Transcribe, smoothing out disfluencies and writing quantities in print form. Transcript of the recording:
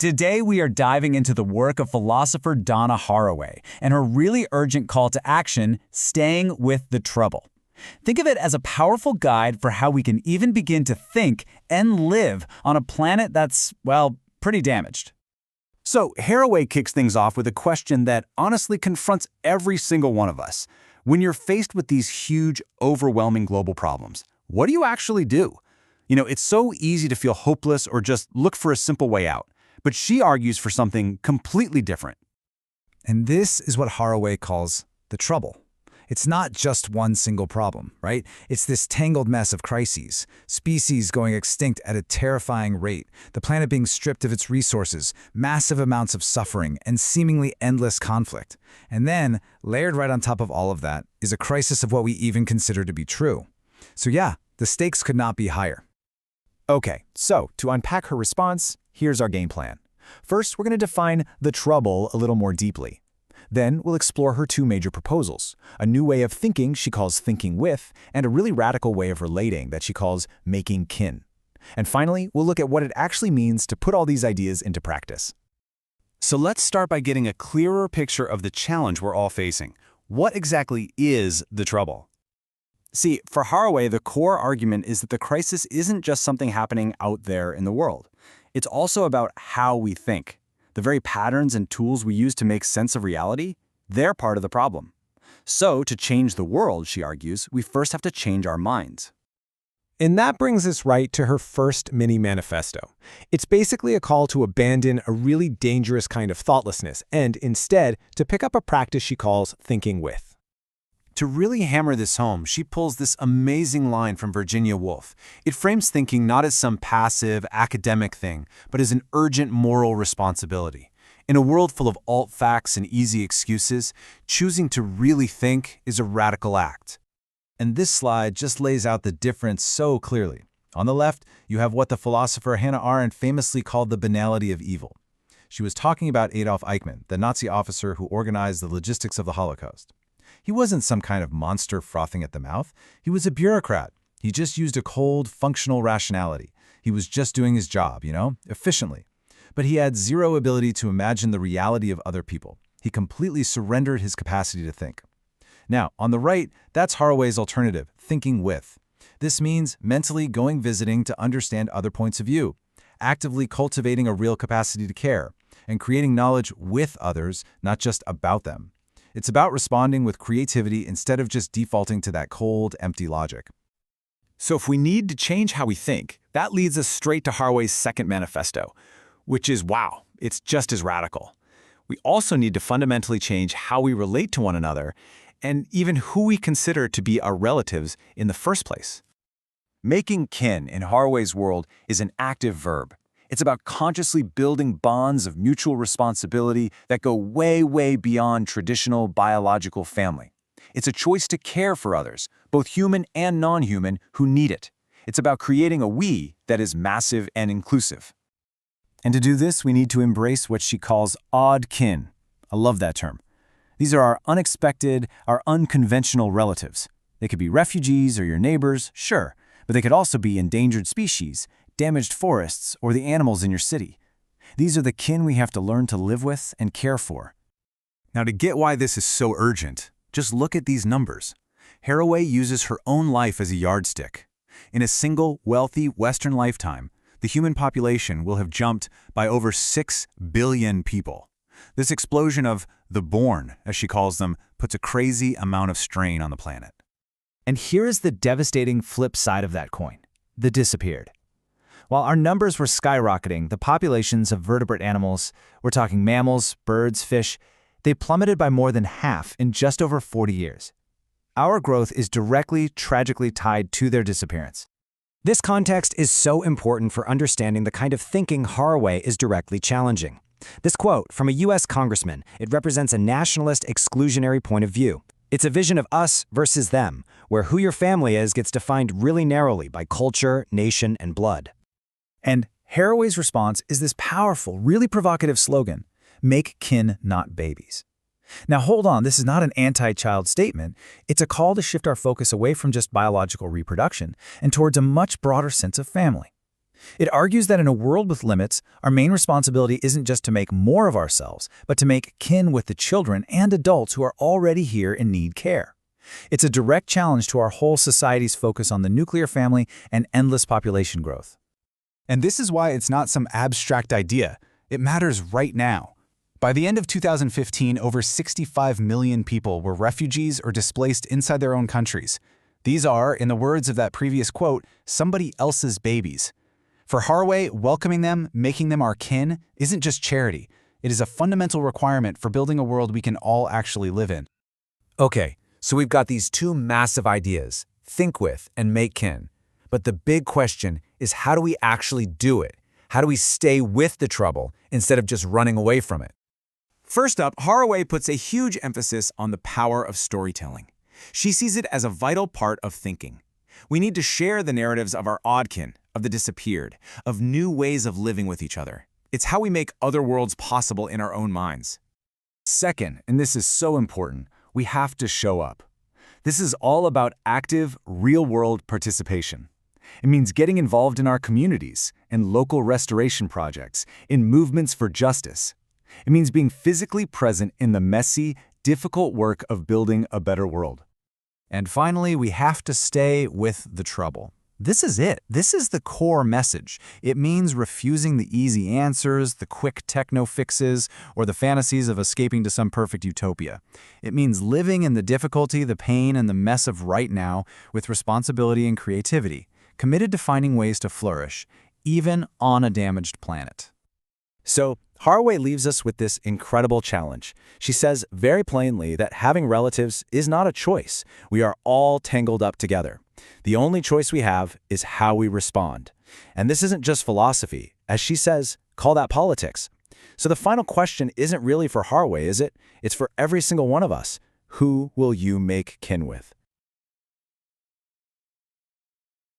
Today we are diving into the work of philosopher Donna Haraway and her really urgent call to action, staying with the trouble. Think of it as a powerful guide for how we can even begin to think and live on a planet that's, well, pretty damaged. So, Haraway kicks things off with a question that honestly confronts every single one of us. When you're faced with these huge, overwhelming global problems, what do you actually do? It's so easy to feel hopeless or just look for a simple way out. But she argues for something completely different. And this is what Haraway calls the trouble. It's not just one single problem, right? It's this tangled mess of crises, species going extinct at a terrifying rate, the planet being stripped of its resources, massive amounts of suffering, and seemingly endless conflict. And then, layered right on top of all of that, is a crisis of what we even consider to be true. So yeah, the stakes could not be higher. Okay, so to unpack her response, here's our game plan. First, we're going to define the trouble a little more deeply. Then we'll explore her two major proposals, a new way of thinking she calls thinking with, and a really radical way of relating that she calls making kin. And finally, we'll look at what it actually means to put all these ideas into practice. So let's start by getting a clearer picture of the challenge we're all facing. What exactly is the trouble? See, for Haraway, the core argument is that the crisis isn't just something happening out there in the world. It's also about how we think. The very patterns and tools we use to make sense of reality, they're part of the problem. So, to change the world, she argues, we first have to change our minds. And that brings us right to her first mini-manifesto. It's basically a call to abandon a really dangerous kind of thoughtlessness and, instead, to pick up a practice she calls thinking with. To really hammer this home, she pulls this amazing line from Virginia Woolf. It frames thinking not as some passive, academic thing, but as an urgent moral responsibility. In a world full of alt facts and easy excuses, choosing to really think is a radical act. And this slide just lays out the difference so clearly. On the left, you have what the philosopher Hannah Arendt famously called the banality of evil. She was talking about Adolf Eichmann, the Nazi officer who organized the logistics of the Holocaust. He wasn't some kind of monster frothing at the mouth. He was a bureaucrat. He just used a cold, functional rationality. He was just doing his job, efficiently. But he had zero ability to imagine the reality of other people. He completely surrendered his capacity to think. Now, on the right, that's Haraway's alternative, thinking with. This means mentally going visiting to understand other points of view, actively cultivating a real capacity to care, and creating knowledge with others, not just about them. It's about responding with creativity instead of just defaulting to that cold, empty logic. So if we need to change how we think, that leads us straight to Haraway's second manifesto, which is, wow, it's just as radical. We also need to fundamentally change how we relate to one another and even who we consider to be our relatives in the first place. Making kin in Haraway's world is an active verb. It's about consciously building bonds of mutual responsibility that go way, way beyond traditional biological family. It's a choice to care for others, both human and non-human, who need it. It's about creating a we that is massive and inclusive. And to do this, we need to embrace what she calls odd kin. I love that term. These are our unexpected, our unconventional relatives. They could be refugees or your neighbors, sure, but they could also be endangered species, damaged forests, or the animals in your city. These are the kin we have to learn to live with and care for. Now, to get why this is so urgent, just look at these numbers. Haraway uses her own life as a yardstick. In a single, wealthy Western lifetime, the human population will have jumped by over 6 billion people. This explosion of the born, as she calls them, puts a crazy amount of strain on the planet. And here is the devastating flip side of that coin, the disappeared. While our numbers were skyrocketing, the populations of vertebrate animals, we're talking mammals, birds, fish, they plummeted by more than half in just over 40 years. Our growth is directly, tragically tied to their disappearance. This context is so important for understanding the kind of thinking Haraway is directly challenging. This quote from a U.S. congressman, it represents a nationalist exclusionary point of view. It's a vision of us versus them, where who your family is gets defined really narrowly by culture, nation, and blood. And Haraway's response is this powerful, really provocative slogan, make kin, not babies. Now hold on, this is not an anti-child statement. It's a call to shift our focus away from just biological reproduction and towards a much broader sense of family. It argues that in a world with limits, our main responsibility isn't just to make more of ourselves, but to make kin with the children and adults who are already here and need care. It's a direct challenge to our whole society's focus on the nuclear family and endless population growth. And this is why it's not some abstract idea. It matters right now. By the end of 2015, over 65 million people were refugees or displaced inside their own countries. These are, in the words of that previous quote, somebody else's babies. For Haraway, welcoming them, making them our kin, isn't just charity. It is a fundamental requirement for building a world we can all actually live in. Okay, so we've got these two massive ideas, think with and make kin. But the big question is, how do we actually do it? How do we stay with the trouble instead of just running away from it? First up, Haraway puts a huge emphasis on the power of storytelling. She sees it as a vital part of thinking. We need to share the narratives of our oddkin, of the disappeared, of new ways of living with each other. It's how we make other worlds possible in our own minds. Second, and this is so important, we have to show up. This is all about active, real-world participation. It means getting involved in our communities, in local restoration projects, in movements for justice. It means being physically present in the messy, difficult work of building a better world. And finally, we have to stay with the trouble. This is it. This is the core message. It means refusing the easy answers, the quick techno fixes, or the fantasies of escaping to some perfect utopia. It means living in the difficulty, the pain, and the mess of right now with responsibility and creativity, committed to finding ways to flourish, even on a damaged planet. So, Haraway leaves us with this incredible challenge. She says very plainly that having relatives is not a choice. We are all tangled up together. The only choice we have is how we respond. And this isn't just philosophy. As she says, call that politics. So the final question isn't really for Haraway, is it? It's for every single one of us. Who will you make kin with?